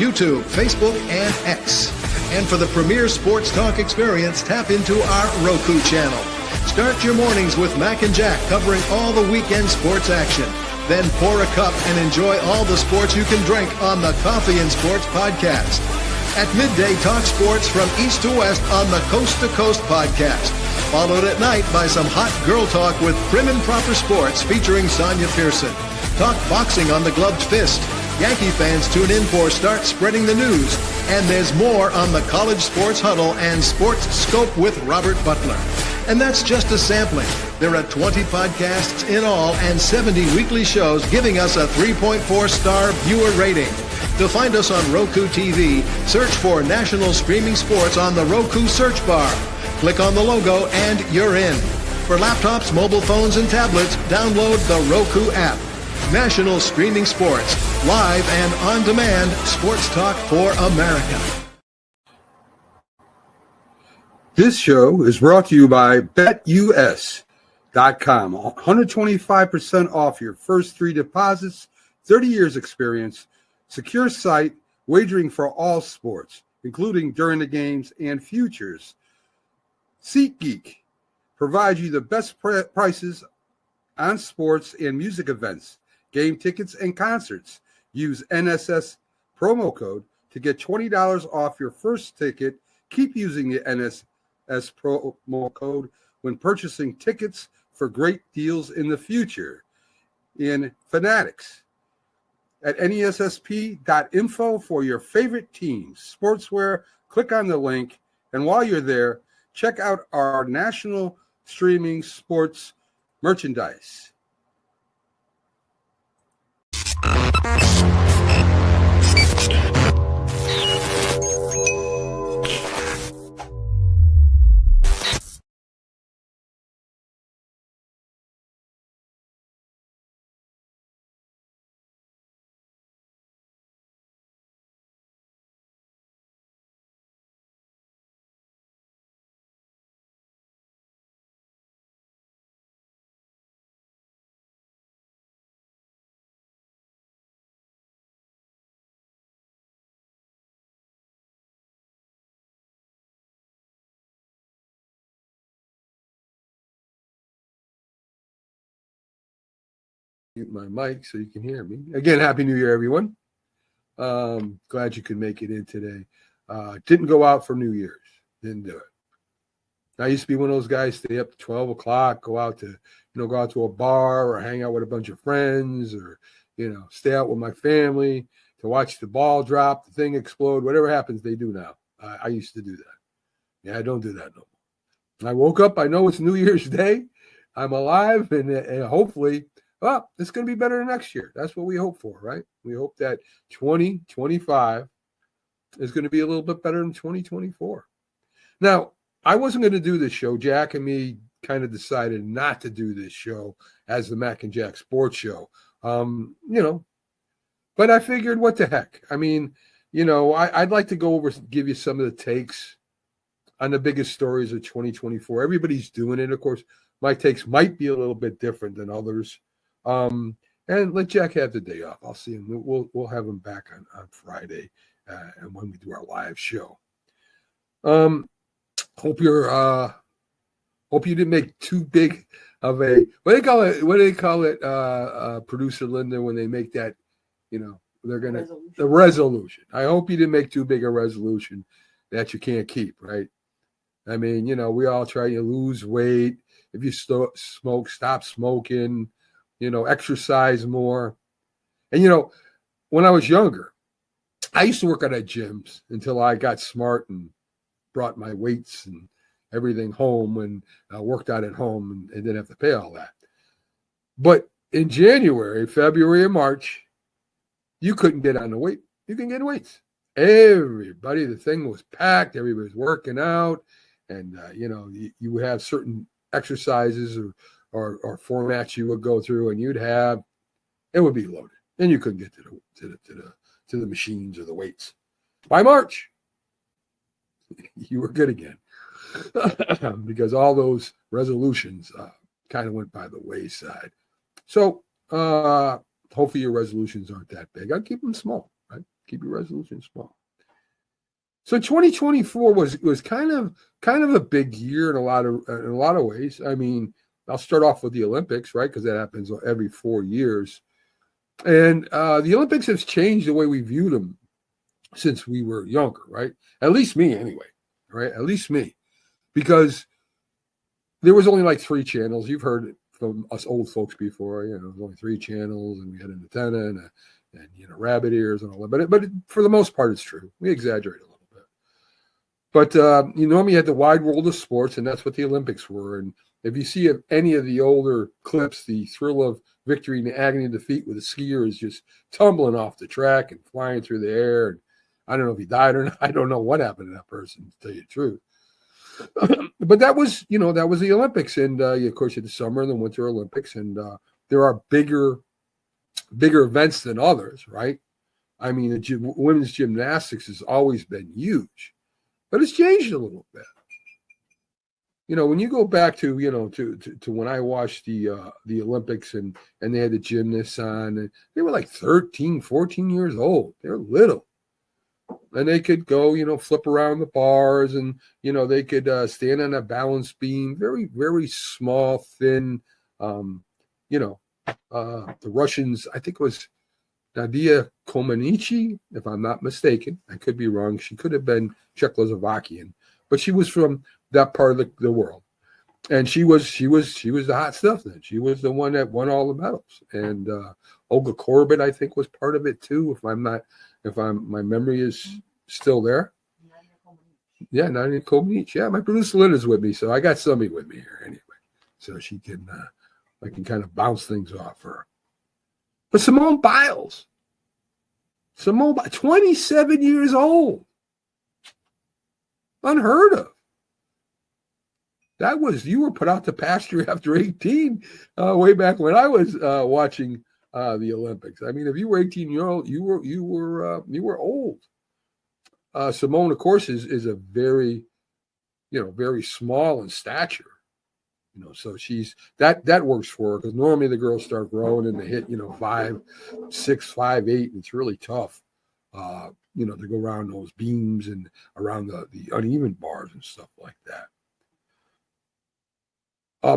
YouTube, Facebook, and X. And for the premier sports talk experience, tap into our Roku channel. Start your mornings with Mac and Jack covering all the weekend sports action. Then pour a cup and enjoy all the sports you can drink on the Coffee and Sports podcast. At midday, talk sports from east to west on the Coast to Coast podcast. Followed at night by some hot girl talk with Prim and Proper Sports featuring Sonia Pearson. Talk boxing on the Gloved Fist. Yankee fans tune in for Start Spreading the News. And there's more on the College Sports Huddle and Sports Scope with Robert Butler. And that's just a sampling. There are 20 podcasts in all and 70 weekly shows giving us a 3.4-star viewer rating. To find us on Roku TV, search for National Streaming Sports on the Roku search bar. Click on the logo and you're in. For laptops, mobile phones, and tablets, download the Roku app. National Streaming Sports, live and on demand, sports talk for America. This show is brought to you by BetUS.com. 125% off your first 3 deposits, 30 years experience, secure site, wagering for all sports, including during the games and futures. SeatGeek provides you the best prices on sports and music events, game tickets, and concerts. Use NSS promo code to get $20 off your first ticket. Keep using the NSS promo code when purchasing tickets for great deals in the future. In Fanatics at nessp.info for your favorite teams, sportswear. Click on the link, and while you're there, check out our national streaming sports merchandise. Mute my mic so you can hear me. Again, Happy New Year, everyone. Glad you could make it in today. Didn't go out for New Year's. Didn't do it. I used to be one of those guys, stay up to 12 o'clock, go out to a bar or hang out with a bunch of friends or, stay out with my family to watch the ball drop, the thing explode, whatever happens, they do now. I used to do that. Yeah, I don't do that no more. I woke up, I know it's New Year's Day. I'm alive, and hopefully, it's going to be better next year. That's what we hope for, right? We hope that 2025 is going to be a little bit better than 2024. Now, I wasn't going to do this show. Jack and me kind of decided not to do this show as the Mac and Jack Sports Show. But I figured, what the heck? I mean, I'd like to go over, give you some of the takes on the biggest stories of 2024. Everybody's doing it. Of course, my takes might be a little bit different than others. And let Jack have the day off. I'll see him. We'll have him back on Friday and when we do our live show. Hope you didn't make too big of a what do they call it, producer Linda, when they make that, they're gonna the resolution. I hope you didn't make too big a resolution that you can't keep, right? I mean, we all try to lose weight. If you smoke, stop smoking. Exercise more. And, when I was younger, I used to work out at gyms until I got smart and brought my weights and everything home and worked out at home and didn't have to pay all that. But in January, February, and March, you couldn't get on the weight. You can get weights. Everybody, the thing was packed. Everybody was working out. And, you have certain exercises or formats you would go through, and it would be loaded, and you couldn't get to the machines or the weights. By March, you were good again because all those resolutions kind of went by the wayside. So hopefully your resolutions aren't that big. I'll keep them small, right? Keep your resolution small. So 2024 was kind of a big year in a lot of ways. I mean, I'll start off with the Olympics, right? Because that happens every 4 years. And the Olympics has changed the way we view them since we were younger, right? At least me, anyway, right? At least me. Because there was only like 3 channels. You've heard it from us old folks before. You know, there was only 3 channels, and we had an antenna and you know, rabbit ears and all that. But for the most part, it's true. We exaggerate a little bit. But you normally had the wide world of sports, and that's what the Olympics were. And if you see any of the older clips, the thrill of victory and the agony of defeat with a skier is just tumbling off the track and flying through the air. And I don't know if he died or not. I don't know what happened to that person, to tell you the truth. But that was the Olympics. And, of course, you had the Summer and the Winter Olympics. And there are bigger events than others, right? I mean, women's gymnastics has always been huge. But it's changed a little bit. You know, when you go back to, you know, to when I watched the Olympics and they had the gymnasts on, and they were like 13, 14 years old. They're little. And they could go, you know, flip around the bars, and, you know, they could stand on a balance beam, very, very small, thin, you know, the Russians, I think it was Nadia Comaneci, if I'm not mistaken. I could be wrong. She could have been Czechoslovakian, but she was from that part of the world. And she was the hot stuff then. She was the one that won all the medals. And Olga Korbut, I think, was part of it too, my memory is still there. Yeah, Nadia Comaneci. Yeah, my producer Linda's with me, so I got somebody with me here anyway. So she can I can kind of bounce things off her. But Simone Biles, 27 years old. Unheard of. You were put out to pasture after 18, way back when I was watching the Olympics. I mean, if you were 18-year-old, you were old. Simone, of course, is a very, you know, very small in stature. You know, so she's that works for her, because normally the girls start growing and they hit, you know, 5'6", 5'8", and it's really tough, you know, to go around those beams and around the uneven bars and stuff like that.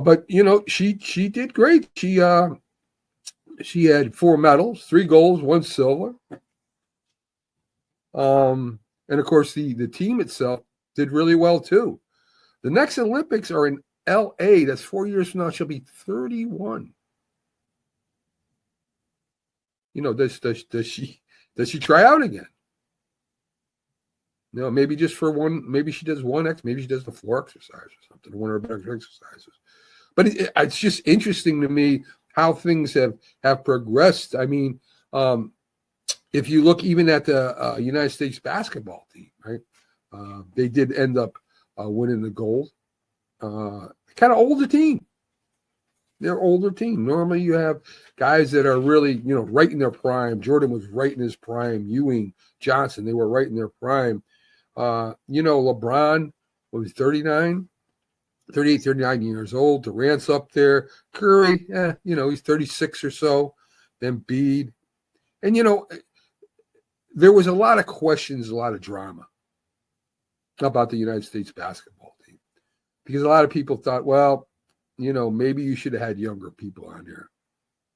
But you know, she did great. She had 4 medals, 3 golds, 1 silver. And of course, the team itself did really well too. The next Olympics are in LA. That's 4 years from now. She'll be 31. You know, does she try out again? No, maybe just for one. Maybe she does 1X. Maybe she does the 4 exercise or something, one of her better exercises. But it's just interesting to me how things have progressed. I mean, if you look even at the United States basketball team, right? They did end up winning the gold. Kind of older team. They're older team. Normally you have guys that are really, you know, right in their prime. Jordan was right in his prime. Ewing, Johnson, they were right in their prime. You know, LeBron was 38, 39 years old. Durant's up there. Curry, you know, he's 36 or so. Then Embiid. And, you know, there was a lot of questions, a lot of drama about the United States basketball team, because a lot of people thought, well, you know, maybe you should have had younger people on there.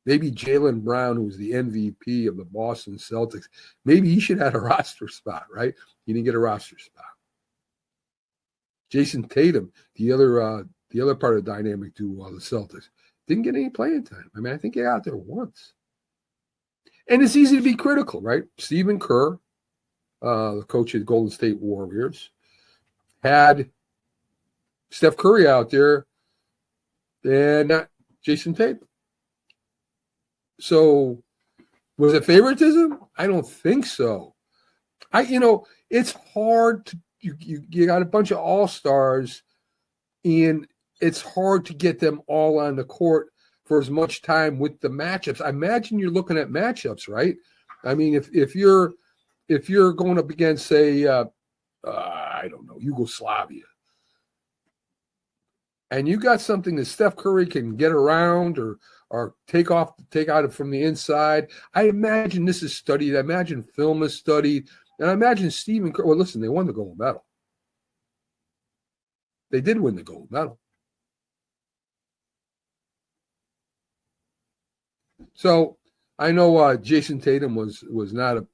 Maybe Jaylen Brown, who was the MVP of the Boston Celtics, maybe he should have had a roster spot, right? He didn't get a roster spot. Jason Tatum, the other part of the dynamic duo of the Celtics, didn't get any playing time. I mean, I think he got out there once. And it's easy to be critical, right? Stephen Kerr, the coach of the Golden State Warriors, had Steph Curry out there and not Jason Tatum. So was it favoritism? I don't think so. You know, it's hard to, you got a bunch of all-stars, and it's hard to get them all on the court for as much time with the matchups. I imagine you're looking at matchups, right? I mean, if you're going up against, say, I don't know, Yugoslavia, and you got something that Steph Curry can get around, or or take out it from the inside. I imagine this is studied. I imagine film is studied. And I imagine Stephen Curry, well, listen, they won the gold medal. They did win the gold medal. So I know Jason Tatum was not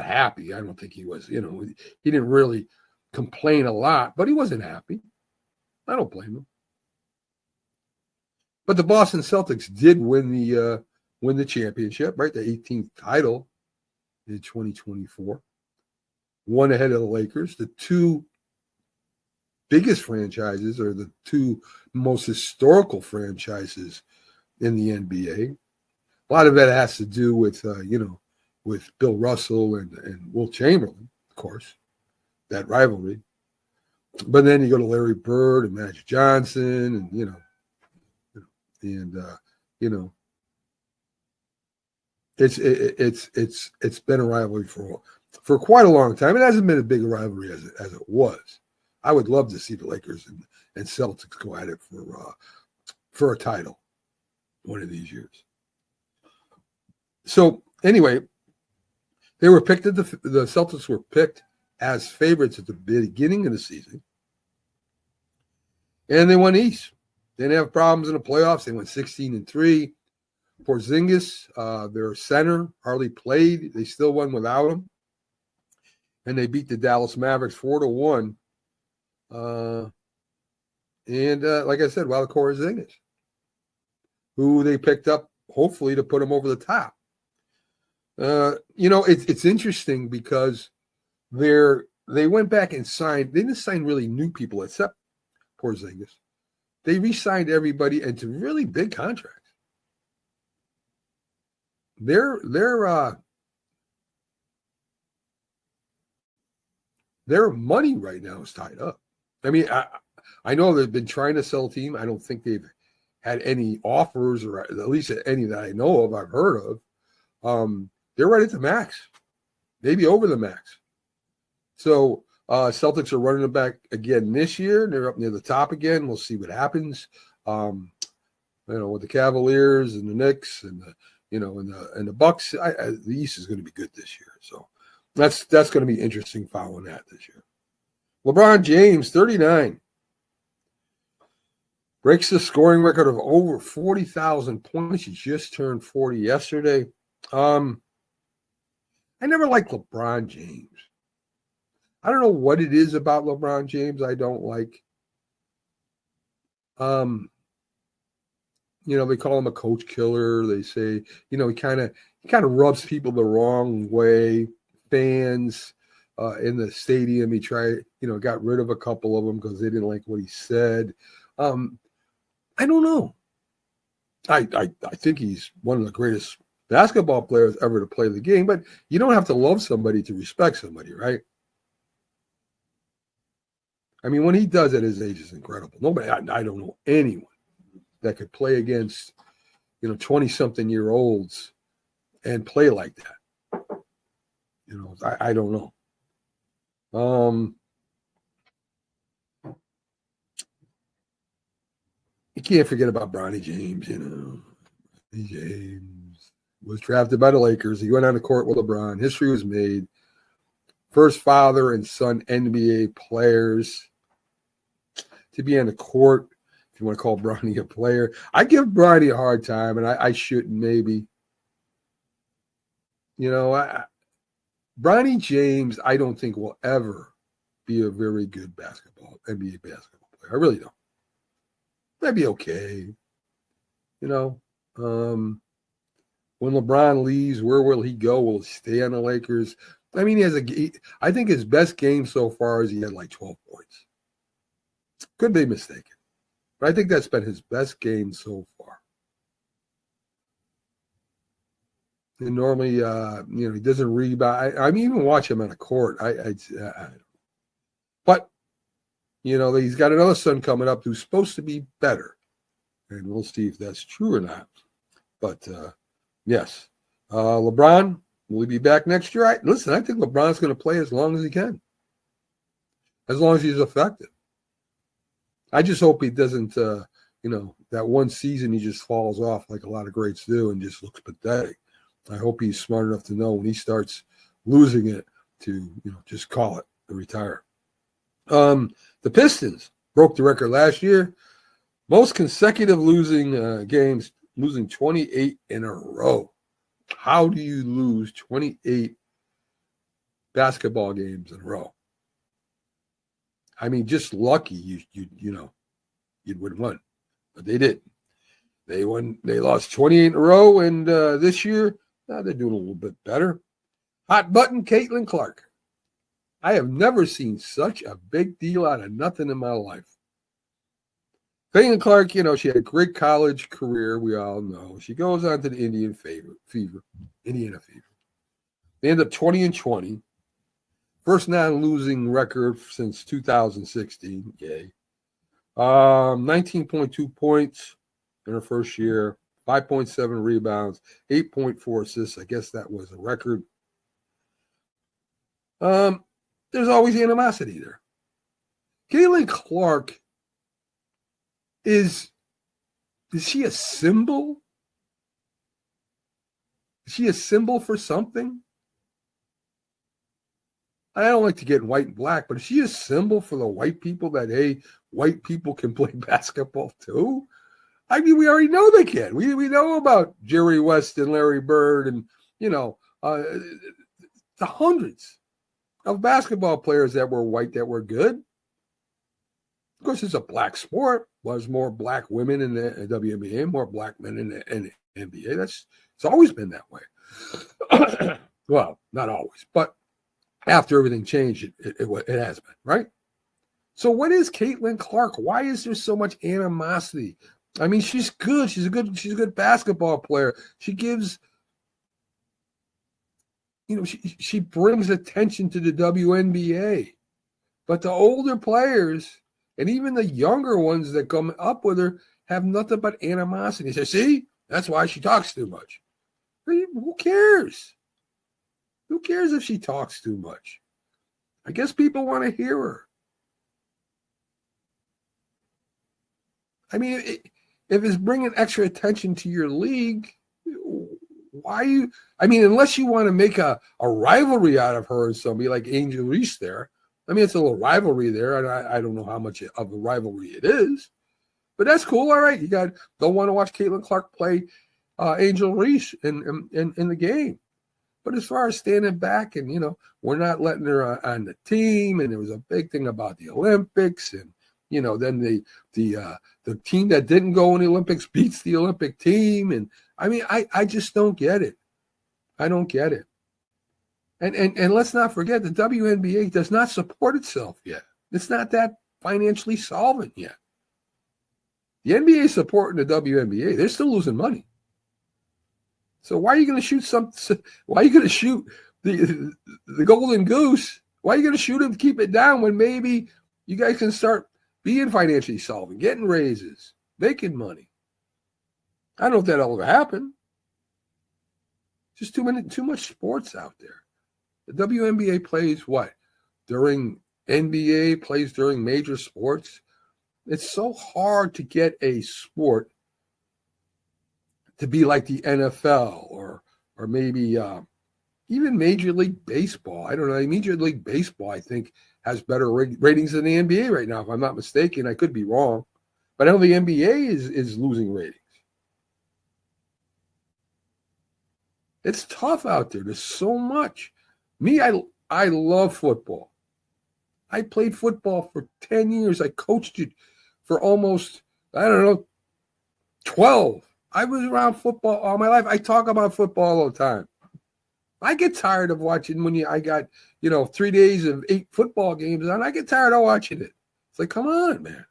happy. I don't think he was. He didn't really complain a lot, but he wasn't happy. I don't blame him. But the Boston Celtics did win the championship, right? The 18th title in 2024. One ahead of the Lakers. The two biggest franchises, or the two most historical franchises in the NBA. A lot of that has to do with with Bill Russell and Wilt Chamberlain, of course, that rivalry. But then you go to Larry Bird and Magic Johnson, and it's been a rivalry for quite a long time. It hasn't been a big rivalry as it was. I would love to see the Lakers and Celtics go at it for a title one of these years. So anyway, they were picked the Celtics were picked as favorites at the beginning of the season, and they won East. They didn't have problems in the playoffs. They went 16-3. Porzingis, their center, hardly played. They still won without him, and they beat the Dallas Mavericks 4-1. Like I said, without Porzingis, who they picked up hopefully to put him over the top. It's interesting because they went back and signed. They didn't sign really new people except Porzingis. They re-signed everybody into really big contracts. Their money right now is tied up. I mean, I know they've been trying to sell a team. I don't think they've had any offers, or at least any that I know of, I've heard of. They're right at the max, maybe over the max. So Celtics are running it back again this year. They're up near the top again. We'll see what happens. With the Cavaliers and the Knicks and the Bucks, the East is going to be good this year. So that's going to be interesting following that this year. LeBron James, 39, breaks the scoring record of over 40,000 points. He just turned 40 yesterday. I never liked LeBron James. I don't know what it is about LeBron James I don't like. They call him a coach killer. They say, he kind of rubs people the wrong way. Fans in the stadium, he got rid of a couple of them because they didn't like what he said. I don't know. I think he's one of the greatest basketball players ever to play the game, but you don't have to love somebody to respect somebody, right? I mean, when he does at his age is incredible. Nobody, I don't know anyone that could play against, 20-something year olds and play like that. I don't know. You can't forget about Bronny James, Bronny James was drafted by the Lakers. He went on the court with LeBron. History was made. First father and son NBA players to be on the court, if you want to call Bronny a player. I give Bronny a hard time, and I shouldn't maybe. Bronny James, I don't think will ever be a very good NBA basketball player. I really don't. That'd be okay. When LeBron leaves, where will he go? Will he stay on the Lakers? I mean, I think his best game so far is he had like 12 points. Could be mistaken, but I think that's been his best game so far. And normally, he doesn't rebound. I mean, even watch him on the court. But he's got another son coming up who's supposed to be better, and we'll see if that's true or not. But yes, LeBron, will he be back next year? I think LeBron's going to play as long as he can, as long as he's effective. I just hope he doesn't, that one season he just falls off like a lot of greats do and just looks pathetic. I hope he's smart enough to know when he starts losing it to, just call it and retire. The Pistons broke the record last year. Most consecutive losing games, losing 28 in a row. How do you lose 28 basketball games in a row? I mean, just lucky you'd win one, but they didn't. They lost 28 in a row, and this year, they're doing a little bit better. Hot button, Caitlin Clark. I have never seen such a big deal out of nothing in my life. Caitlin Clark, she had a great college career, we all know. She goes on to the Indiana Fever. They end up 20-20. First non-losing record since 2016. Yay. 19.2 points in her first year, 5.7 rebounds, 8.4 assists. I guess that was a record. There's always animosity there. Caitlin Clark is she a symbol? Is she a symbol for something? I don't like to get in white and black, but is she a symbol for the white people that, hey, white people can play basketball too? I mean, we already know they can. We know about Jerry West and Larry Bird and, the hundreds of basketball players that were white that were good. Of course, it's a black sport. There's more black women in the WNBA, more black men in the NBA. It's always been that way. Well, not always, but after everything changed, it has been, right? So what is Caitlin Clark? Why is there so much animosity? I mean, she's good. She's a good basketball player. She gives, she brings attention to the WNBA. But the older players and even the younger ones that come up with her have nothing but animosity. They say, see, that's why she talks too much. Who cares? Who cares if she talks too much? I guess people want to hear her. I mean, if it's bringing extra attention to your league, unless you want to make a rivalry out of her and somebody like Angel Reese there. I mean, it's a little rivalry there, and I don't know how much of a rivalry it is. But that's cool. All right. Don't want to watch Caitlin Clark play Angel Reese in the game. But as far as standing back and, we're not letting her on the team, and there was a big thing about the Olympics, and, then the team that didn't go in the Olympics beats the Olympic team. And I mean, I just don't get it. I don't get it. And let's not forget, the WNBA does not support itself yet. It's not that financially solvent yet. The NBA is supporting the WNBA. They're still losing money. So why are you going to shoot why are you going to shoot the golden goose? Why are you going to shoot him to keep it down when maybe you guys can start being financially solvent, getting raises, making money? I don't know if that'll ever happen. Just too much sports out there. The WNBA plays what? During NBA, plays during major sports. It's so hard to get a sport to be like the NFL or maybe even Major League Baseball. I don't know. Major League Baseball, I think, has better ratings than the NBA right now, if I'm not mistaken. I could be wrong. But I know the NBA is losing ratings. It's tough out there. There's so much. Me, I love football. I played football for 10 years. I coached it for almost, 12. I was around football all my life. I talk about football all the time. I get tired of watching when I got, 3 days of 8 football games on. I get tired of watching it. It's like, come on, man.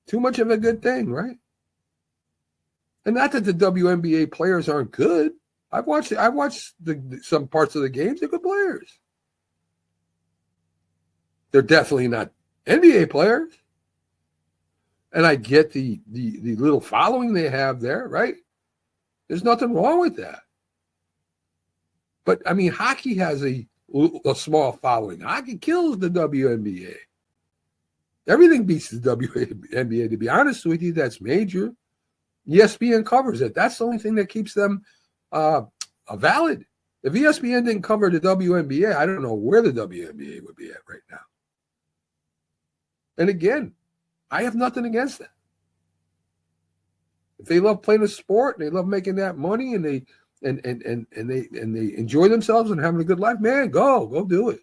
Too much of a good thing, right? And not that the WNBA players aren't good. I've watched some parts of the games. They're good players. They're definitely not NBA players. And I get the little following they have there, right? There's nothing wrong with that. But, I mean, hockey has a small following. Hockey kills the WNBA. Everything beats the WNBA. To be honest with you, that's major. ESPN covers it. That's the only thing that keeps them valid. If ESPN didn't cover the WNBA, I don't know where the WNBA would be at right now. And again, I have nothing against that. If they love playing a sport and they love making that money and they enjoy themselves and having a good life, man, go do it.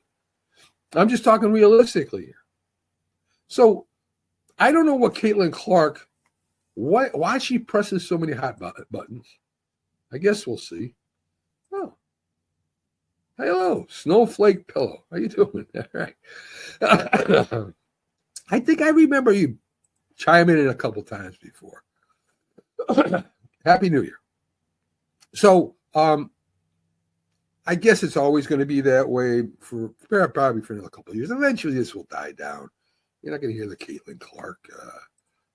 I'm just talking realistically here. So I don't know what Caitlin Clark, why she presses so many hot buttons. I guess we'll see. Oh, hello, Snowflake Pillow. How you doing? All right. I think I remember you chiming in a couple times before. Happy New Year. So I guess it's always going to be that way for probably for another couple of years. Eventually this will die down. You're not going to hear the Caitlin Clark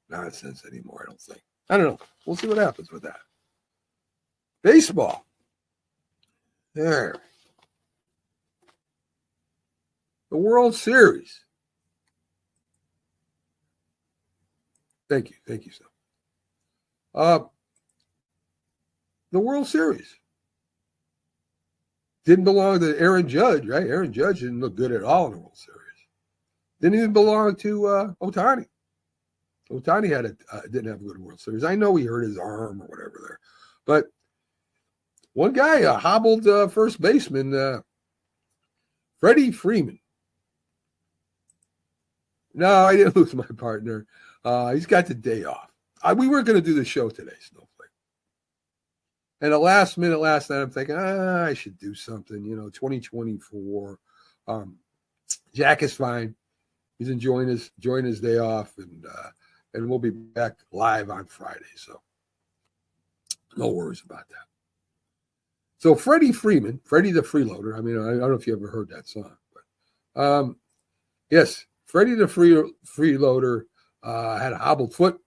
nonsense anymore, I don't think. I don't know. We'll see what happens with that. Baseball. There. The World Series. Thank you. Thank you, sir. The World Series didn't belong to Aaron Judge, right? Aaron Judge didn't look good at all in the World Series. Didn't even belong to Ohtani. Ohtani didn't have a good World Series. I know he hurt his arm or whatever there, but one guy, a hobbled first baseman, Freddie Freeman. No, I didn't lose my partner. He's got the day off. We weren't going to do the show today, Snowflake. And at last minute last night, I'm thinking, I should do something, 2024. Jack is fine. He's enjoying his day off, and we'll be back live on Friday. So no worries about that. So Freddie Freeman, Freddie the Freeloader. I mean, I don't know if you ever heard that song, but yes, Freddie the Freeloader had a hobbled foot,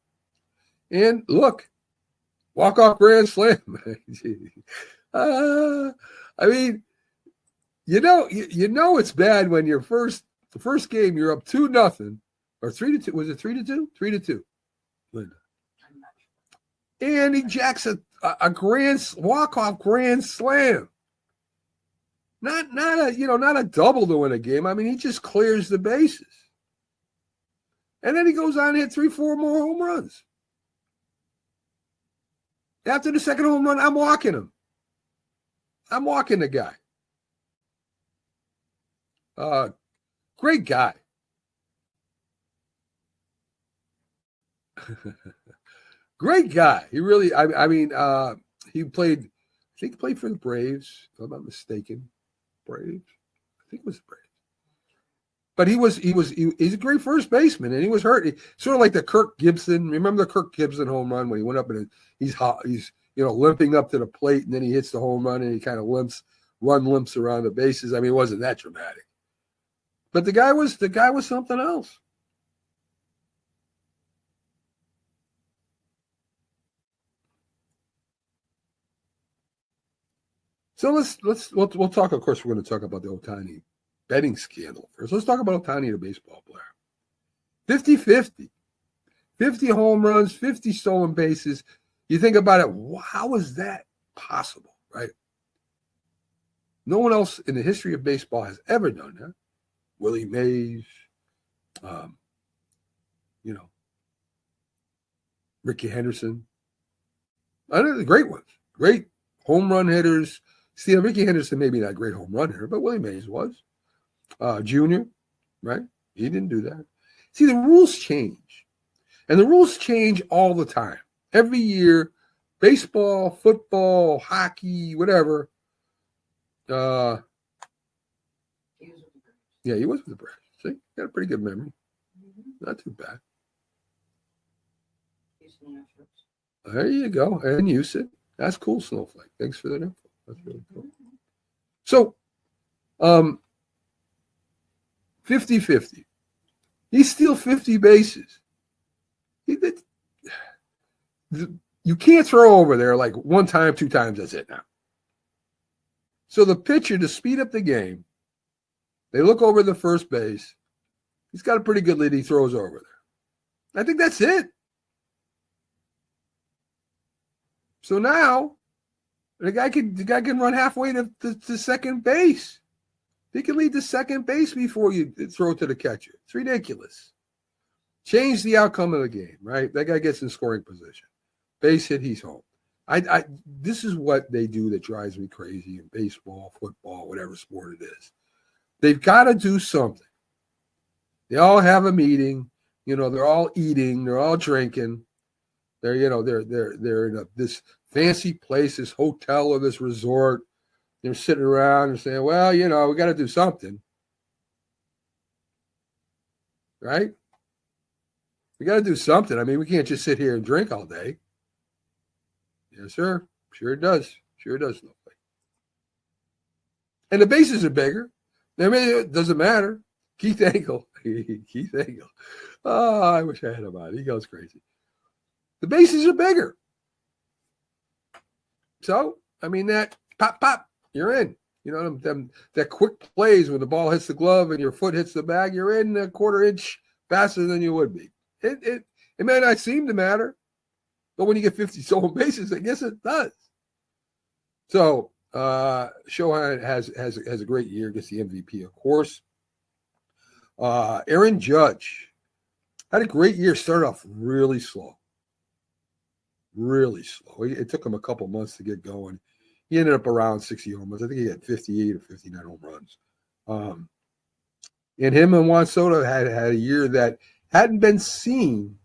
and look, walk-off grand slam. I mean, you know it's bad when the first game you're up 2-0 or 3-2. Was it 3-2? 3-2. Linda. And he jacks a walk-off grand slam. Not a double to win a game. I mean, he just clears the bases. And then he goes on and hit 3-4 more home runs. After the second home run, I'm walking him. I'm walking the guy. Great guy. Great guy. He really, he played, I think he played for the Braves, if I'm not mistaken. Braves? I think it was the Braves. But he's a great first baseman, and he was hurt. Sort of like the Kirk Gibson. Remember the Kirk Gibson home run when he went up and he's limping up to the plate, and then he hits the home run and he kind of limps around the bases. I mean, it wasn't that dramatic. But the guy was something else. So we'll talk. Of course, we're going to talk about the Ohtani betting scandal first. Let's talk about Ohtani, the baseball player. 50-50. 50 home runs, 50 stolen bases. You think about it, how is that possible, right? No one else in the history of baseball has ever done that. Willie Mays, Ricky Henderson. I know the great ones, great home run hitters. See, Ricky Henderson maybe not a great home run hitter, but Willie Mays was. Junior, right? He didn't do that. See, the rules change. And the rules change all the time. Every year, baseball, football, hockey, whatever. Yeah, he was with the Braves. See, got a pretty good memory. Not too bad. There you go. And use it. That's cool, Snowflake. Thanks for that info. That's really cool. So, 50-50. He steals 50 bases. You can't throw over there like one time, two times, that's it now. So the pitcher, to speed up the game, they look over the first base, He's got a pretty good lead. He throws over there. I think that's it. So now the guy can run halfway to second base. He can lead to second base before you throw to the catcher. It's ridiculous. Change the outcome of the game, right? That guy gets in scoring position. Base hit, he's home. This is what they do that drives me crazy in baseball, football, whatever sport it is. They've got to do something. They all have a meeting. They're all eating. They're all drinking. They're in this fancy place, this hotel or this resort. They're sitting around and saying, well, we got to do something. Right? We got to do something. I mean, we can't just sit here and drink all day. Yes, sir. Sure it does. Sure it does. And the bases are bigger. I mean, it doesn't matter. Keith Angle. Keith Angle. Oh, I wish I had him on. He goes crazy. The bases are bigger. So, I mean, that pop, you're in. That quick plays when the ball hits the glove and your foot hits the bag, you're in a quarter inch faster than you would be. It may not seem to matter, but when you get 50 stolen bases, I guess it does. So, Shohei has a great year, gets the MVP, of course. Aaron Judge had a great year, started off really slow. Really slow. It took him a couple months to get going. He ended up around 60 home runs. I think he had 58 or 59 home runs. And him and Juan Soto had a year that hadn't been seen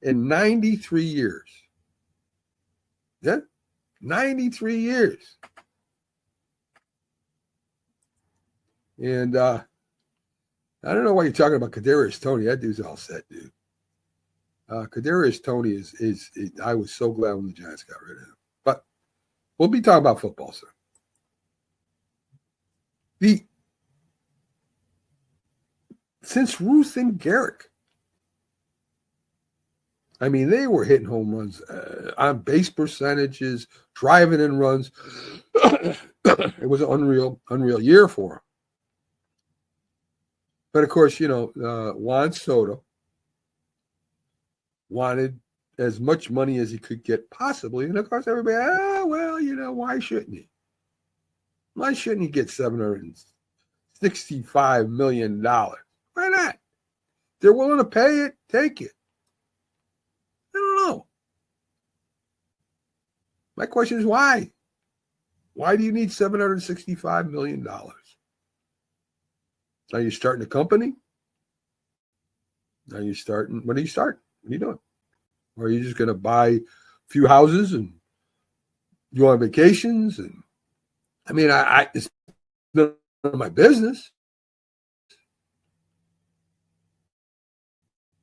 in 93 years. Yeah, 93 years. And I don't know why you're talking about Kadarius Toney. That dude's all set, dude. Kadarius Toney is I was so glad when the Giants got rid of him. But we'll be talking about football soon. Since Ruth and Garrick, I mean, they were hitting home runs on base percentages, driving in runs. It was an unreal year for him. But of course, Juan Soto wanted as much money as he could get possibly. And of course, everybody, why shouldn't he? Why shouldn't he get $765 million? Why not? They're willing to pay it, take it. I don't know. My question is why? Why do you need $765 million? Are you starting a company? What are you starting? What are you doing? Or are you just going to buy a few houses and go on vacations? And I mean, it's none of my business.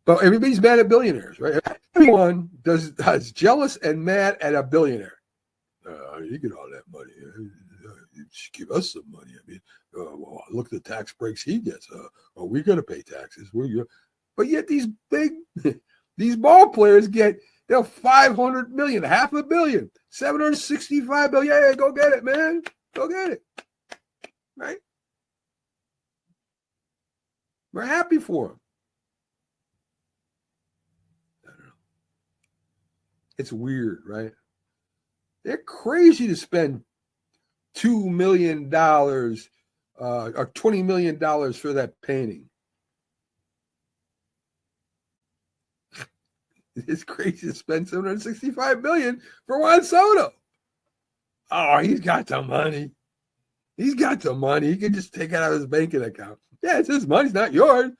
But everybody's mad at billionaires, right? Everyone is jealous and mad at a billionaire. You get all that money. Just give us some money. I mean, look at the tax breaks he gets. We're going to pay taxes. But yet these ball players get $500 million, $500 million, $765 million. Yeah, go get it, man. Go get it. Right? We're happy for them. I don't know. It's weird, right? They're crazy to spend $2 million or $20 million for that painting. It's crazy to spend $765 million for Juan Soto. Oh, he's got the money. He's got the money. He can just take it out of his banking account. Yeah, it's his money. It's not yours.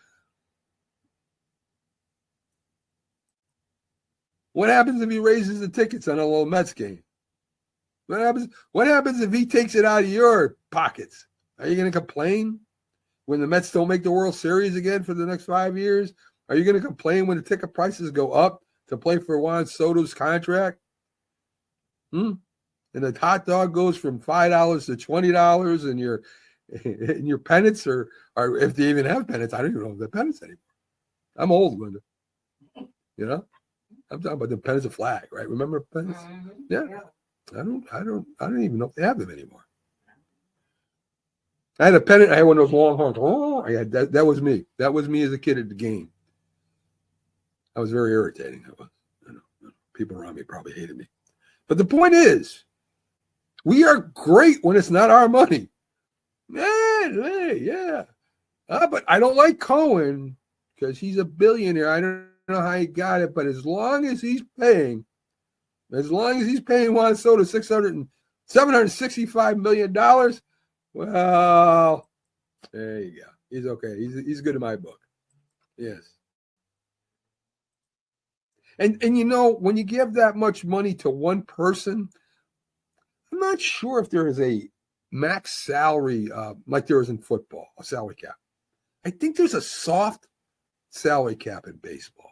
What happens if he raises the tickets on a little Mets game? What happens if he takes it out of your pockets? Are you going to complain when the Mets don't make the World Series again for the next 5 years? Are you going to complain when the ticket prices go up to play for Juan Soto's contract? And the hot dog goes from $5 to $20, and your pennants or if they even have pennants, I don't even know if they're pennants anymore. I'm old, Linda. I'm talking about the pennants of flag, right? Remember pennants? Mm-hmm. Yeah. I don't even know if they have them anymore. I had a pennant. I had one of those long horns. Oh, I had that. That was me. That was me as a kid at the game. I was very irritating. People around me probably hated me. But the point is, we are great when it's not our money. Man, hey, yeah. But I don't like Cohen because he's a billionaire. I don't know how he got it, but as long as he's paying Juan Soto $765 million, well, there you go. He's okay. He's good in my book. Yes. And when you give that much money to one person, I'm not sure if there is a max salary like there is in football, a salary cap. I think there's a soft salary cap in baseball.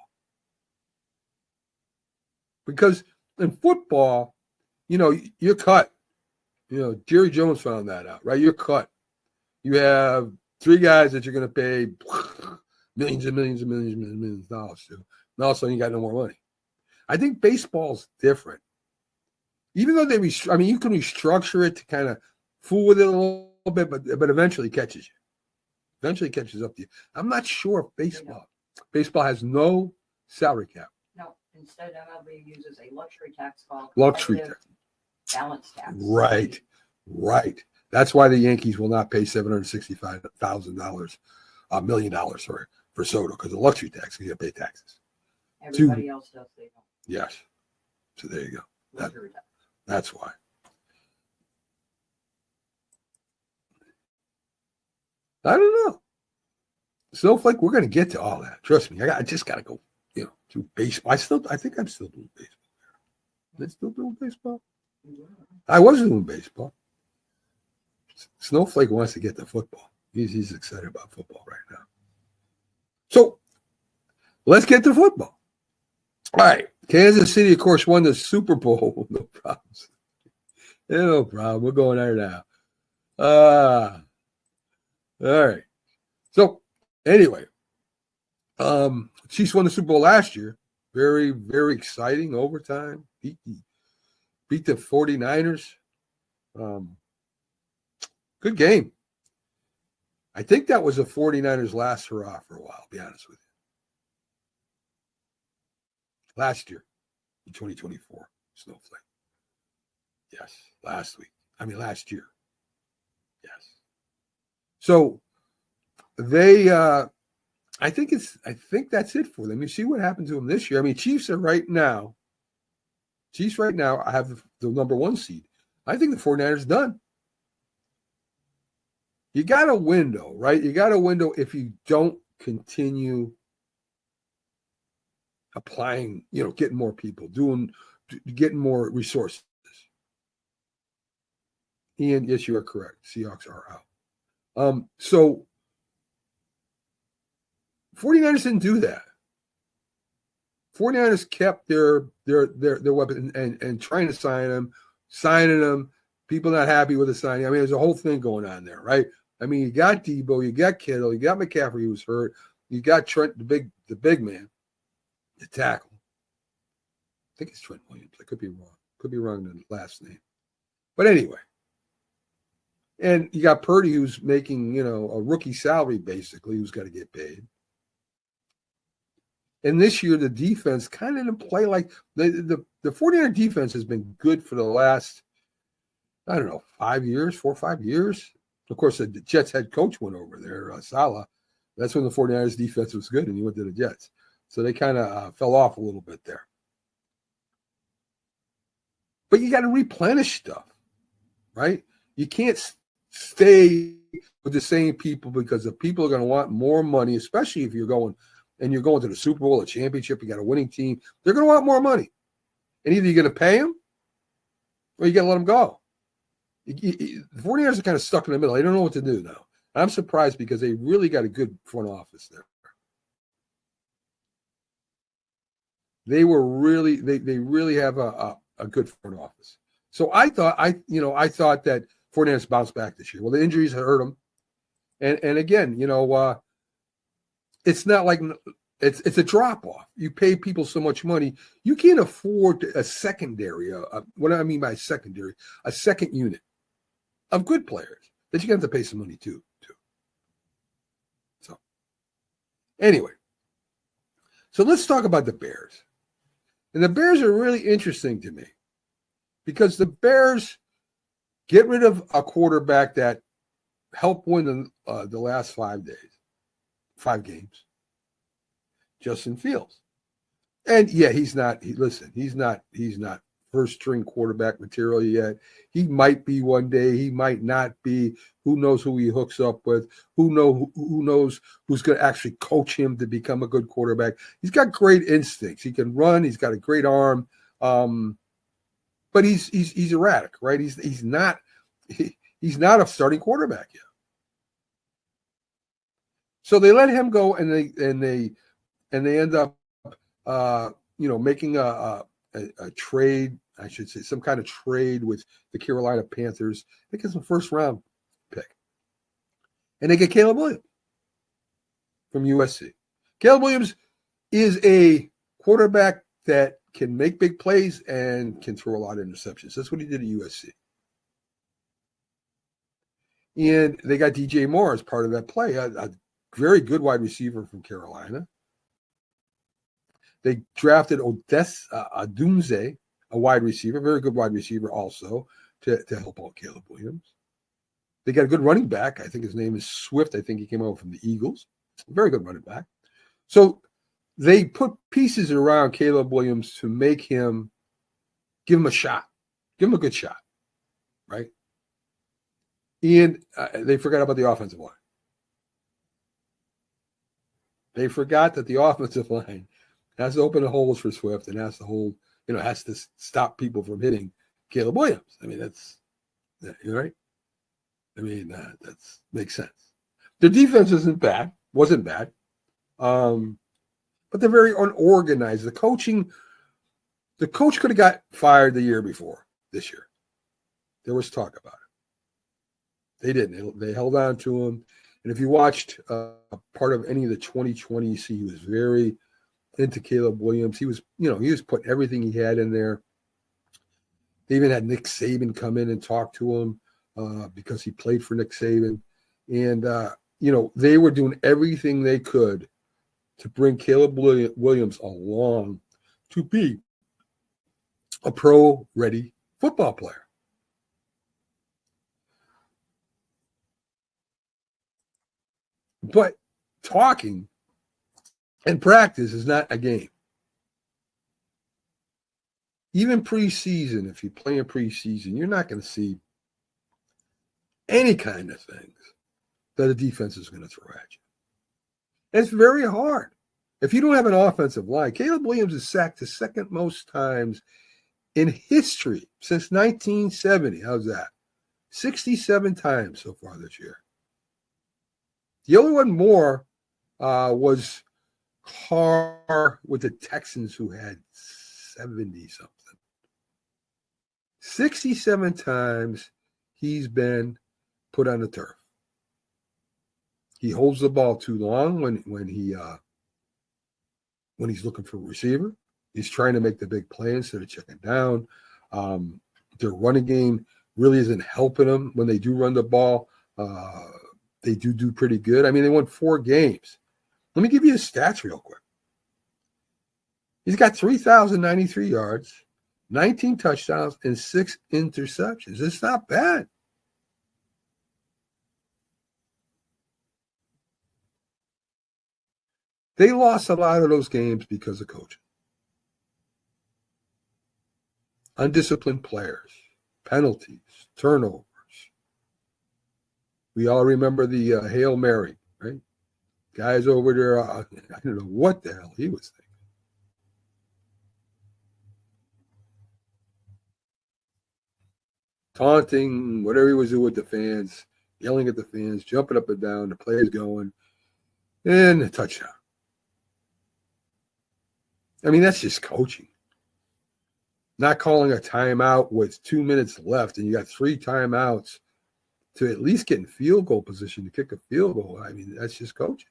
Because in football, you're cut. Jerry Jones found that out, right? You're cut. You have 3 guys that you're going to pay millions and millions and millions and millions of dollars to. And all of a sudden, you got no more money. I think baseball's different. Even though you can restructure it to kind of fool with it a little bit, but eventually catches you. Eventually catches up to you. I'm not sure if baseball has no salary cap. No, instead MLB uses a luxury tax called luxury tax. Balance tax. Right. That's why the Yankees will not pay $765,000, $1 million, for Soto, because the luxury tax, you got to pay taxes. Everybody else does, they don't. Yes. So there you go. That's why. I don't know. Snowflake, we're going to get to all that. Trust me. I just got to go, to baseball. I think I'm still doing baseball. Am I still doing baseball? I was doing baseball. Snowflake wants to get to football. He's excited about football right now. So let's get to football. All right. Kansas City, of course, won the Super Bowl. No problems. No problem. We're going there now. All right. So anyway, Chiefs won the Super Bowl last year. Very, very exciting overtime. Beat the 49ers. Good game. I think that was the 49ers' last hurrah for a while, to be honest with you. Last year, in 2024, Snowflake. Yes, last year. Yes. So they I think that's it for them. You see what happened to them this year. Chiefs right now have the number 1 seed. I think the 49ers done. You got a window, right? You got a window if you don't continue applying, getting more people, getting more resources. Ian, yes, you are correct. Seahawks are out. So 49ers didn't do that. 49ers kept their weapon and trying to signing them. People not happy with the signing. There's a whole thing going on there, right? You got Debo, you got Kittle, you got McCaffrey who was hurt, you got Trent, the big man, the tackle. I think it's Trent Williams. I could be wrong. Could be wrong in the last name. But anyway. And you got Purdy who's making, a rookie salary basically, who's got to get paid. And this year the defense kind of didn't play like the 49er defense has been good for the last, 4 or 5 years. Of course, the Jets head coach went over there, Saleh. That's when the 49ers defense was good, and he went to the Jets. So they kind of fell off a little bit there. But you got to replenish stuff, right? You can't stay with the same people because the people are going to want more money, especially if you're going to the Super Bowl, a championship, you got a winning team. They're going to want more money. And either you're going to pay them or you got to let them go. The 49ers are kind of stuck in the middle. They don't know what to do now. I'm surprised because they really got a good front office there. They really have a good front office. So I thought that 49ers bounced back this year. Well, the injuries hurt them. And again, it's not like it's a drop off. You pay people so much money, you can't afford a secondary. What do I mean by secondary? A second unit of good players. that you're going to have to pay some money too. So, anyway, so let's talk about the Bears. And the Bears are really interesting to me because the Bears get rid of a quarterback that helped win the last 5 games, Justin Fields. And yeah, he's not first string quarterback material yet. He might be one day, he might not be. Who knows who he hooks up with? Who knows who's going to actually coach him to become a good quarterback? He's got great instincts. He can run. He's got a great arm. But he's erratic, right? He's not a starting quarterback yet. So they let him go, and they end up making a trade, I should say, some kind of trade with the Carolina Panthers. They get some first round pick. And they get Caleb Williams from USC. Caleb Williams is a quarterback that can make big plays and can throw a lot of interceptions. That's what he did at USC. And they got DJ Moore as part of that play, a very good wide receiver from Carolina. They drafted Odunze, a wide receiver, very good wide receiver also, to help out Caleb Williams. They got a good running back. I think his name is Swift. I think he came over from the Eagles. Very good running back. So they put pieces around Caleb Williams to make him, give him a shot, give him a good shot, right? And they forgot about the offensive line. They forgot that the offensive line has to open the holes for Swift and has to stop people from hitting Caleb Williams. I mean, you're right. I mean, that makes sense. Their defense wasn't bad, but they're very unorganized. The coach could have got fired the year before this year. There was talk about it. They didn't. They held on to him. And if you watched part of any of the 2020, you see he was very into Caleb Williams. He was putting everything he had in there. They even had Nick Saban come in and talk to him because he played for Nick Saban. And, they were doing everything they could to bring Caleb Williams along to be a pro-ready football player. But talking and practice is not a game. Even preseason, if you play in preseason, you're not going to see any kind of things that a defense is going to throw at you. It's very hard. If you don't have an offensive line, Caleb Williams is sacked the second most times in history since 1970. How's that? 67 times so far this year. The only one more was Carr with the Texans, who had 70-something. 67 times he's been put on the turf. He holds the ball too long when he's looking for a receiver. He's trying to make the big play instead of checking down. Their running game really isn't helping them when they do run the ball. They do pretty good. I mean, they won 4 games. Let me give you his stats real quick. He's got 3,093 yards, 19 touchdowns, and 6 interceptions. It's not bad. They lost a lot of those games because of coaching. Undisciplined players, penalties, turnovers. We all remember the Hail Mary, right? Guys over there, I don't know what the hell he was thinking. Taunting, whatever he was doing with the fans, yelling at the fans, jumping up and down, the players going, and a touchdown. I mean, that's just coaching. Not calling a timeout with 2 minutes left and you got 3 timeouts to at least get in field goal position to kick a field goal. I mean, that's just coaching.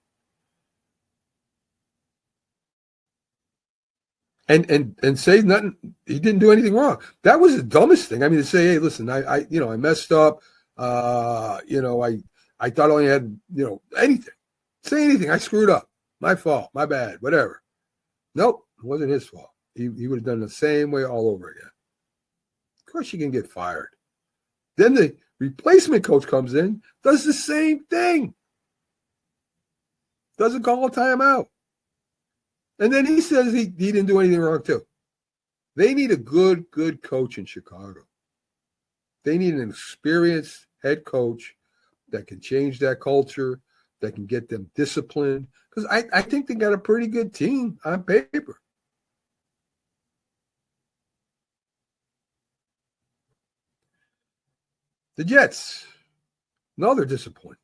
And say nothing. He didn't do anything wrong. That was the dumbest thing. I mean, to say, hey, listen, I messed up. I thought I only had, anything. Say anything. I screwed up. My fault. My bad. Whatever. Nope. It wasn't his fault. He would have done the same way all over again. Of course, you can get fired. Then the replacement coach comes in, does the same thing. Doesn't call a timeout. And then he says he didn't do anything wrong, too. They need a good coach in Chicago. They need an experienced head coach that can change that culture, that can get them disciplined. Because I think they got a pretty good team on paper. The Jets, another disappointment.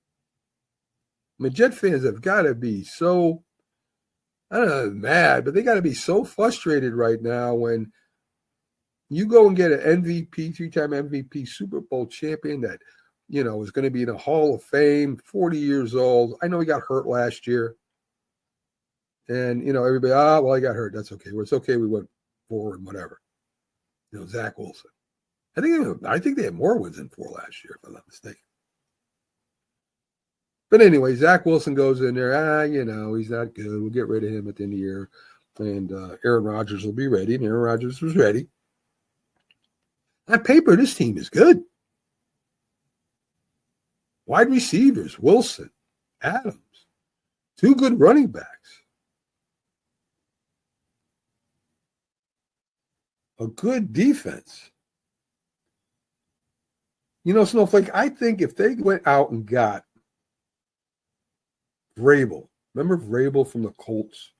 I mean, Jet fans have got to be so, I don't know, mad, but they got to be so frustrated right now when you go and get an MVP, 3-time MVP, Super Bowl champion that, is going to be in a Hall of Fame, 40 years old. I know he got hurt last year. And, everybody, he got hurt. That's okay. Well, it's okay. We went forward, whatever. Zach Wilson. I think they had more wins than 4 last year, if I'm not mistaken. But anyway, Zach Wilson goes in there. He's not good. We'll get rid of him at the end of the year. And Aaron Rodgers will be ready. And Aaron Rodgers was ready. On paper, this team is good. Wide receivers, Wilson, Adams, 2 good running backs. A good defense. Snowflake, I think if they went out and got Vrabel, remember Vrabel from the Colts?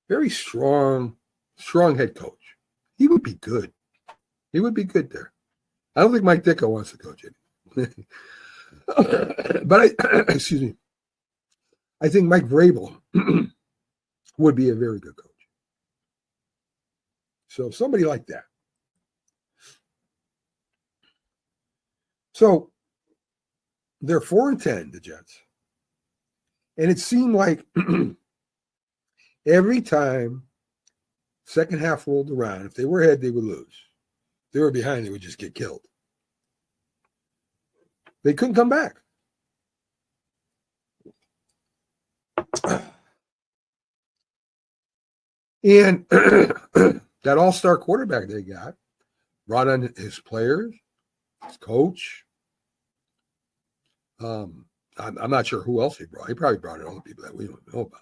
Very strong head coach. He would be good. He would be good there. I don't think Mike Ditka wants to coach it. But excuse me. I think Mike Vrabel would be a very good coach. So somebody like that. So they're 4-10, the Jets. And it seemed like every time second half rolled around, if they were ahead, they would lose. If they were behind, they would just get killed. They couldn't come back. And that all-star quarterback they got brought on his players, his coach. I'm not sure who else he brought. He probably brought in all the people that we don't know about.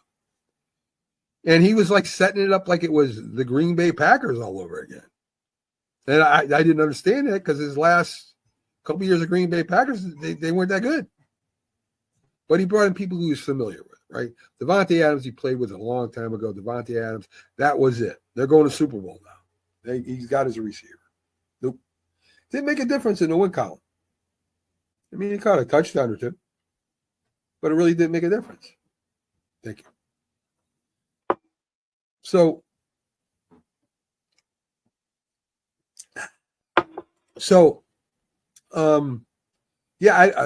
And he was like setting it up like it was the Green Bay Packers all over again. And I didn't understand that because his last couple of years of Green Bay Packers, they weren't that good. But he brought in people who he was familiar with, right? Devontae Adams, he played with a long time ago. Devontae Adams, that was it. They're going to Super Bowl now. He's got as a receiver. Nope. Didn't make a difference in the win column. I mean, he caught a touchdown or two, but it really didn't make a difference. Thank you. So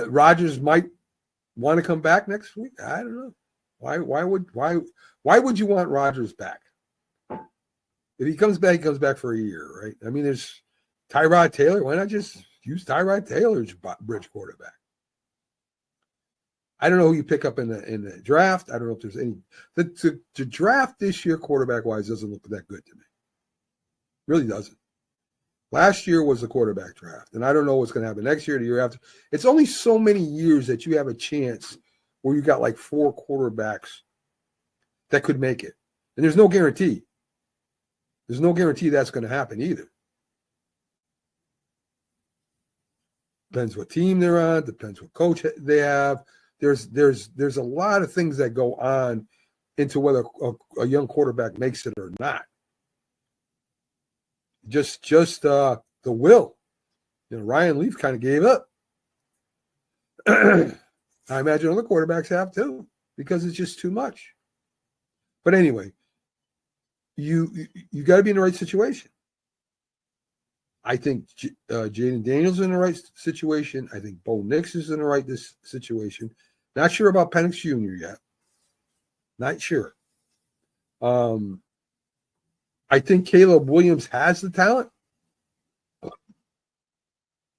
Rodgers might want to come back next week. I don't know. Why would you want Rodgers back? If he comes back for a year, right? I mean, there's Tyrod Taylor. Why not just use Tyrod Taylor's bridge quarterback? I don't know who you pick up in the draft. I don't know if there's any. The draft this year, quarterback-wise, doesn't look that good to me. Really doesn't. Last year was the quarterback draft, and I don't know what's going to happen next year, the year after. It's only so many years that you have a chance where you got like 4 quarterbacks that could make it. And there's no guarantee. There's no guarantee that's going to happen either. Depends what team they're on. Depends what coach they have. There's a lot of things that go on into whether a young quarterback makes it or not. Just the will. Ryan Leaf kind of gave up. I imagine other quarterbacks have too, because it's just too much. But anyway, you got to be in the right situation. I think Jaden Daniels is in the right situation. I think Bo Nix is in the right situation. Not sure about Penix Jr. yet. Not sure. I think Caleb Williams has the talent.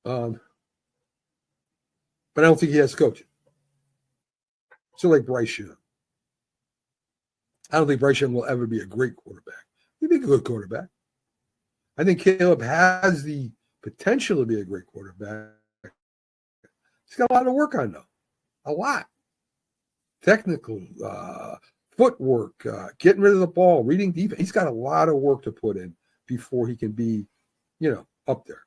But I don't think he has coaching. So like Bryce Young. I don't think Bryce Young will ever be a great quarterback. He'd be a good quarterback. I think Caleb has the potential to be a great quarterback. He's got a lot of work on, though. A lot. Technical, footwork, getting rid of the ball, reading defense. He's got a lot of work to put in before he can be, up there.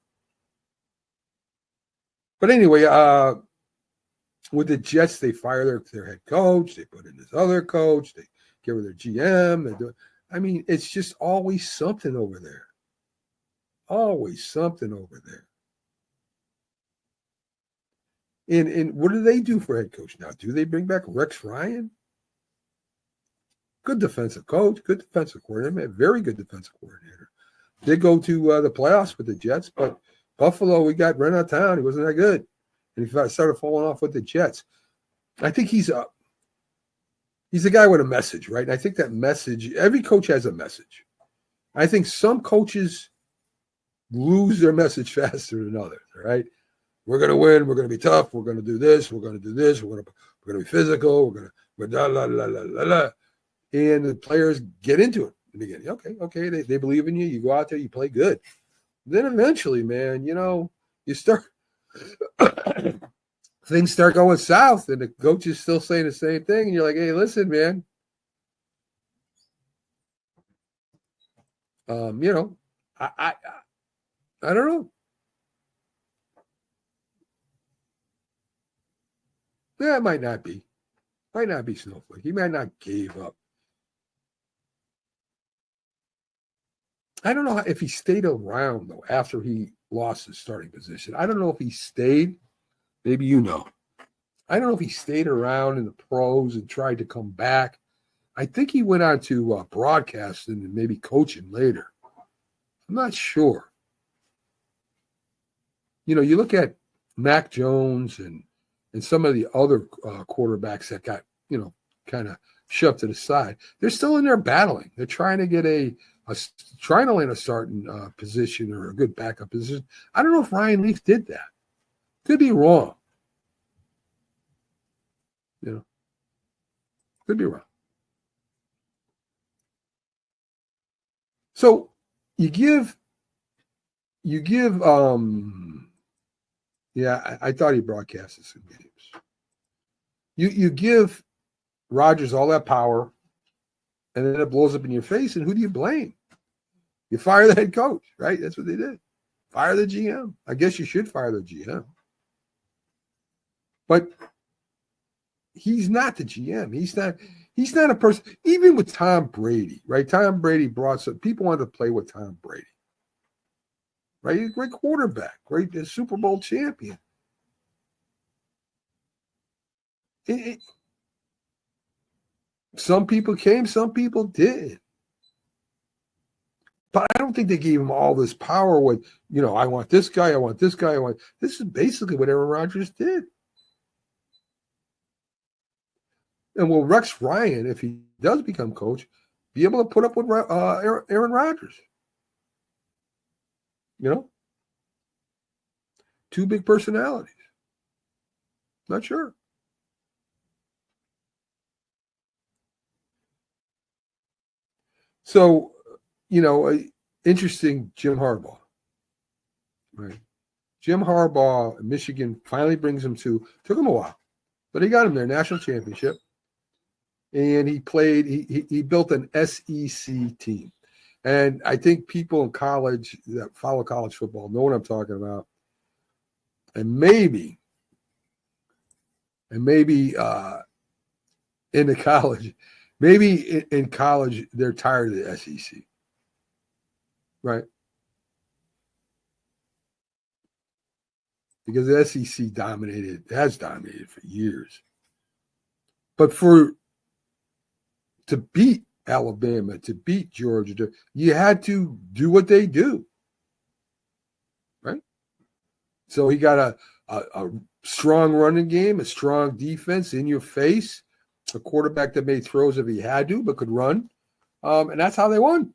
But anyway, with the Jets, they fire their head coach. They put in this other coach. They get rid of their GM. It's just always something over there. Always something over there. And what do they do for head coach now? Do they bring back Rex Ryan? Good defensive coach, good defensive coordinator, very good defensive coordinator. They go to the playoffs with the Jets, but Buffalo, we got run out of town. He wasn't that good. And he started falling off with the Jets. I think he's a guy with a message, right? And I think that message, every coach has a message. I think some coaches lose their message faster than others, right? We're going to win. We're going to be tough. We're going to do this. We're going to do this. We're going to be physical. We're la la la la la la. And the players get into it in the beginning. Okay. They believe in you. You go out there. You play good. Then eventually, man, you start things start going south, and the coach is still saying the same thing, and you're like, hey, listen, man. I don't know. Yeah, it might not be. Might not be Snowflake. He might not give up. I don't know if he stayed around, though, after he lost his starting position. I don't know if he stayed. Maybe you know. I don't know if he stayed around in the pros and tried to come back. I think he went on to broadcasting and maybe coaching later. I'm not sure. You look at Mac Jones and some of the other quarterbacks that got, kind of shoved to the side. They're still in there battling. They're trying to get trying to land a starting position or a good backup position. I don't know if Ryan Leaf did that. Could be wrong. Could be wrong. So you give I thought he broadcasted some games. You give Rodgers all that power, and then it blows up in your face, and who do you blame? You fire the head coach, right? That's what they did. Fire the GM. I guess you should fire the GM. But he's not the GM. He's not a person, even with Tom Brady, right? Tom Brady brought some people wanted to play with Tom Brady. Right? He's a great quarterback, great Super Bowl champion. Some people came, some people did. But I don't think they gave him all this power with, I want this guy, I want this guy, this is basically what Aaron Rodgers did. And will Rex Ryan, if he does become coach, be able to put up with Aaron Rodgers? Two big personalities. Not sure. So, interesting, Jim Harbaugh. Right. Jim Harbaugh, Michigan, finally brings him took him a while, but he got him there, national championship. And he played, he built an SEC team. And I think people in college that follow college football know what I'm talking about. And maybe in the college, maybe in college, they're tired of the SEC. Right? Because the SEC has dominated for years. But to beat Alabama, to beat Georgia, you had to do what they do. Right? So he got a strong running game, a strong defense in your face, a quarterback that made throws if he had to, but could run. And that's how they won.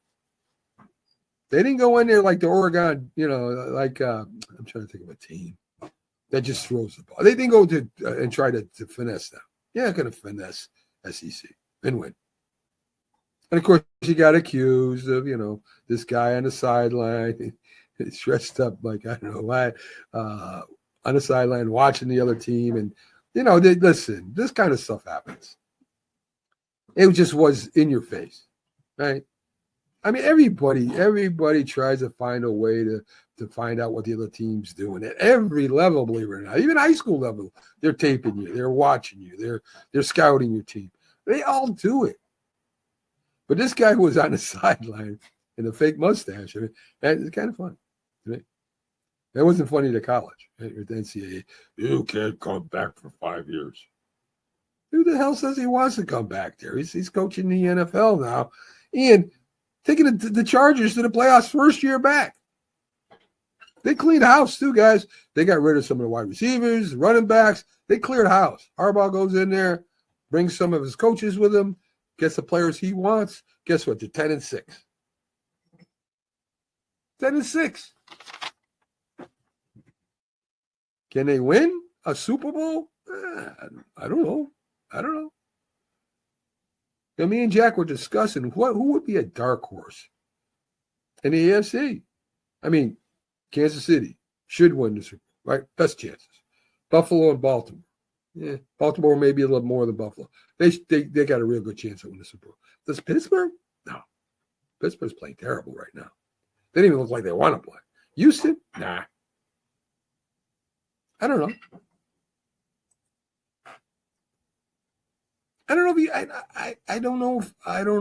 They didn't go in there like the Oregon, like I'm trying to think of a team that just throws the ball. They didn't go to and try to finesse them. You're not going to finesse SEC and win. And of course, he got accused of, this guy on the sideline. He's dressed up like, I don't know why, on the sideline watching the other team. And, listen, this kind of stuff happens. It just was in your face, right? I mean, everybody tries to find a way to find out what the other team's doing at every level, believe it or not. Even high school level, they're taping you, they're watching you, they're scouting your team. They all do it. But this guy who was on the sideline in a fake mustache, it's kind of fun. Right? It wasn't funny to college. Right? Or the NCAA, you can't come back for 5 years. Who the hell says he wants to come back there? He's coaching the NFL now. And taking the Chargers to the playoffs first year back. They cleaned house too, guys. They got rid of some of the wide receivers, running backs. They cleared house. Harbaugh goes in there, brings some of his coaches with him, gets the players he wants. Guess what? They're 10-6. 10-6. Can they win a Super Bowl? I don't know. Now, me and Jack were discussing who would be a dark horse in the AFC. I mean, Kansas City should win the Super Bowl, right? Best chances. Buffalo and Baltimore. Yeah, Baltimore maybe a little more than Buffalo. They got a real good chance to win the Super Bowl. Does Pittsburgh? No. Pittsburgh's playing terrible right now. They don't even look like they want to play. Houston? Nah. I don't know. I don't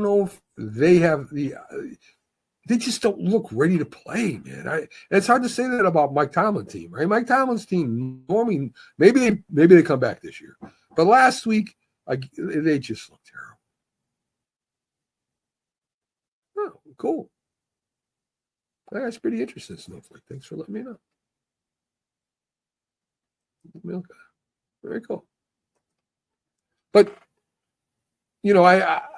know if they have the. They just don't look ready to play, man. And it's hard to say that about Mike Tomlin's team, right? Mike Tomlin's team normally maybe they come back this year, but last week they just looked terrible. Oh, cool. That's pretty interesting, Snowflake. Thanks for letting me know. Okay. Very cool. But you got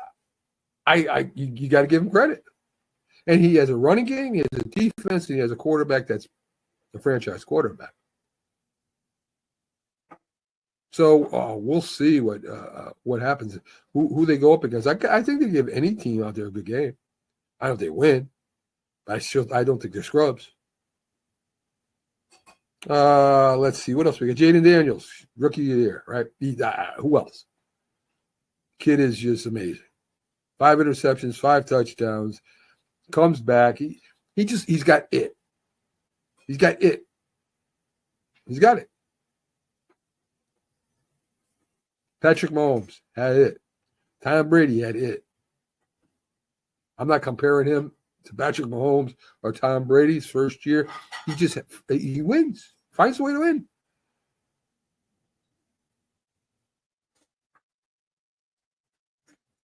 to give him credit. And he has a running game, he has a defense, and he has a quarterback that's the franchise quarterback. So we'll see what happens, who they go up against. I think they give any team out there a good game. I don't think they win, but I don't think they're scrubs. Let's see what else we got. Jaden Daniels, rookie of the year, right? Who else? Kid is just amazing. 5 interceptions, 5 touchdowns. Comes back. He's got it. He's got it. He's got it. Patrick Mahomes had it. Tom Brady had it. I'm not comparing him to Patrick Mahomes or Tom Brady's first year. He wins. Finds a way to win.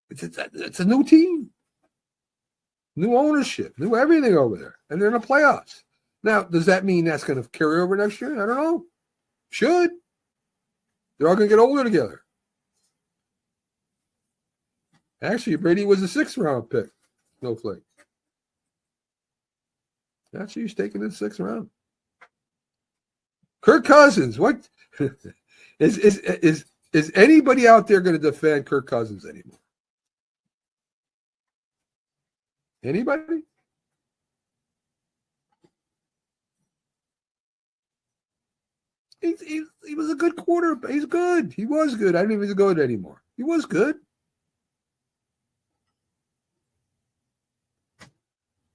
It's a new team. New ownership, new everything over there. And they're in the playoffs. Now, does that mean that's going to carry over next year? I don't know. Should. They're all going to get older together. Actually, Brady was a 6th round pick. Snowflake. Actually, he's taken in the 6th round. Kirk Cousins. What is anybody out there going to defend Kirk Cousins anymore? Anybody? He was a good quarterback. He's good. He was good. I don't even go good anymore. He was good.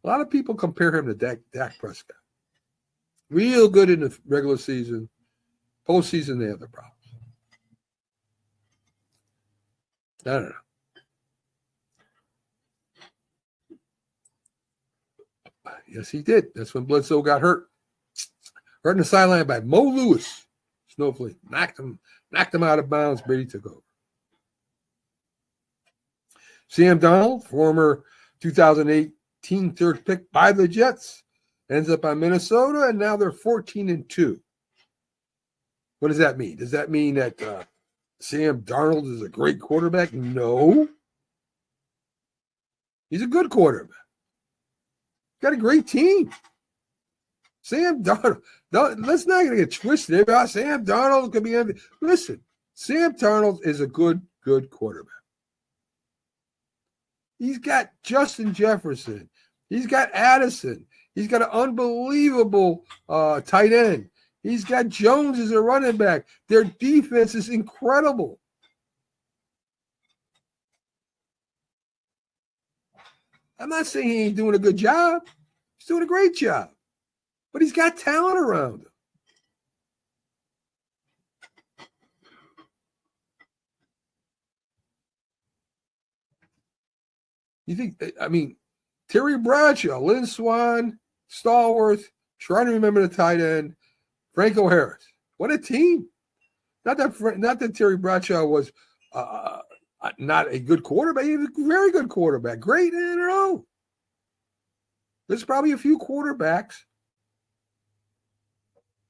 A lot of people compare him to Dak Prescott. Real good in the regular season. Postseason, they have their problems. I don't know. Yes, he did. That's when Bledsoe got hurt. Hurt in the sideline by Mo Lewis. Snowflake knocked him out of bounds. Brady took over. Sam Darnold, former 2018 third pick by the Jets, ends up on Minnesota, and now they're 14-2. What does that mean? Does that mean that Sam Darnold is a great quarterback? No. He's a good quarterback. Got a great team. Sam Darnold. Let's not get twisted. Sam Darnold could be MVP. Listen, Sam Darnold is a good quarterback. He's got Justin Jefferson. He's got Addison. He's got an unbelievable tight end. He's got Jones as a running back. Their defense is incredible. I'm not saying he ain't doing a good job. He's doing a great job. But he's got talent around him. You think, I mean, Terry Bradshaw, Lynn Swann, Stallworth, trying to remember the tight end, Franco Harris. What a team. Not that Terry Bradshaw was not a good quarterback. He was a very good quarterback. Great in a row. There's probably a few quarterbacks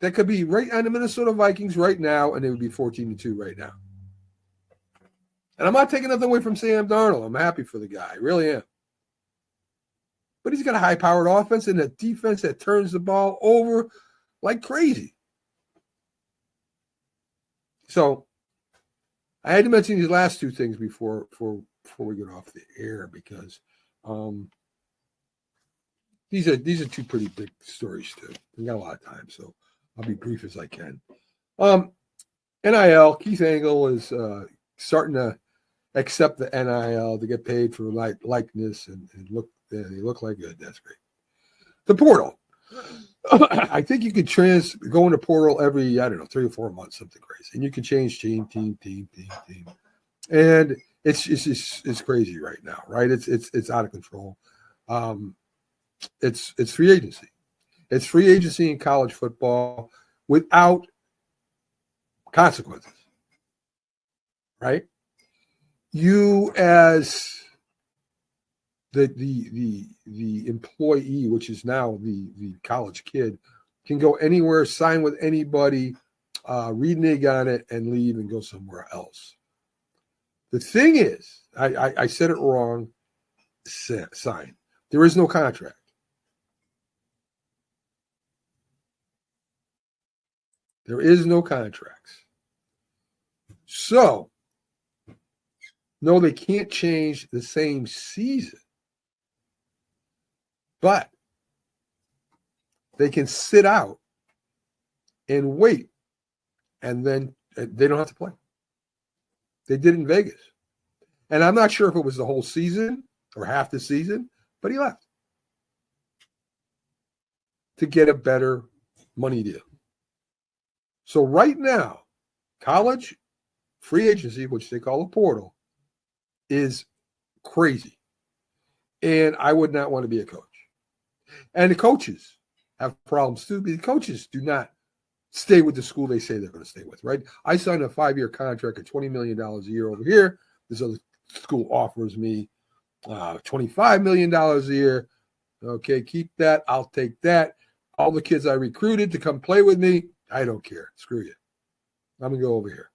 that could be right on the Minnesota Vikings right now, and they would be 14-2 right now. And I'm not taking nothing away from Sam Darnold. I'm happy for the guy. I really am. But he's got a high-powered offense and a defense that turns the ball over like crazy. So I had to mention these last two things before we get off the air because these are two pretty big stories too. We got a lot of time, so I'll be brief as I can. NIL, Keith Angle is starting to accept the NIL to get paid for likeness and look. They look like good. That's great. The portal. I think you could go into portal every 3 or 4 months, something crazy, and you can change team, and it's crazy right now, right? It's out of control. It's free agency. It's free agency in college football without consequences, right? You as the employee, which is now the college kid, can go anywhere, sign with anybody, renege on it, and leave and go somewhere else. The thing is, I said it wrong. Sign. There is no contract. There is no contracts. So, no, they can't change the same season. But they can sit out and wait, and then they don't have to play. They did in Vegas. And I'm not sure if it was the whole season or half the season, but he left to get a better money deal. So right now, college free agency, which they call a portal, is crazy. And I would not want to be a coach. And the coaches have problems too, because coaches do not stay with the school they say they're going to stay with, right? I signed a 5-year contract at $20 million a year over here. This other school offers me $25 million a year. Okay, keep that. I'll take that. All the kids I recruited to come play with me, I don't care. Screw you. I'm going to go over here.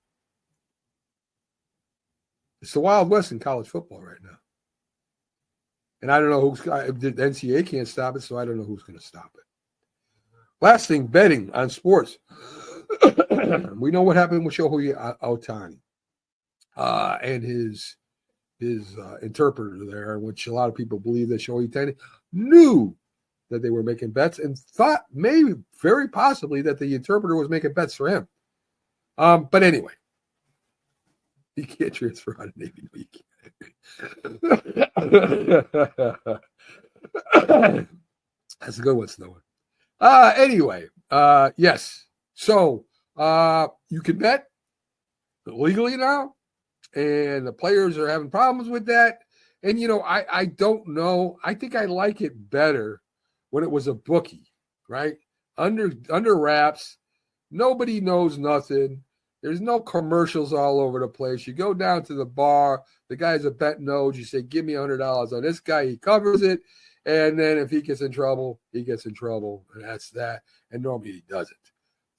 It's the Wild West in college football right now. And I don't know the NCAA can't stop it, so I don't know who's going to stop it. Last thing, betting on sports. We know what happened with Shohei Ohtani and his interpreter there, which a lot of people believe that Shohei Ohtani knew that they were making bets and thought maybe very possibly that the interpreter was making bets for him. But anyway, you can't transfer out of Navy. No, you can't. That's a good one, Snow. Anyway, yes. So you can bet legally now, and the players are having problems with that. And, I don't know. I think I like it better when it was a bookie, right? Under wraps. Nobody knows nothing. There's no commercials all over the place. You go down to the bar. The guy's a bet node. You say, give me $100 on this guy. He covers it. And then if he gets in trouble, he gets in trouble. And that's that. And normally he doesn't.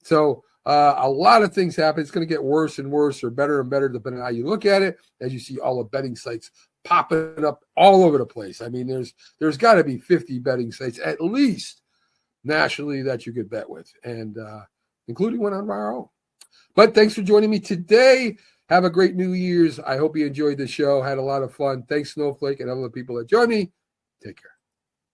So a lot of things happen. It's going to get worse and worse or better and better depending on how you look at it. As you see all the betting sites popping up all over the place. I mean, there's got to be 50 betting sites at least nationally that you could bet with, and including one on our own. But thanks for joining me today. Have a great New Year's. I hope you enjoyed the show. Had a lot of fun. Thanks, Snowflake, and other people that joined me. Take care.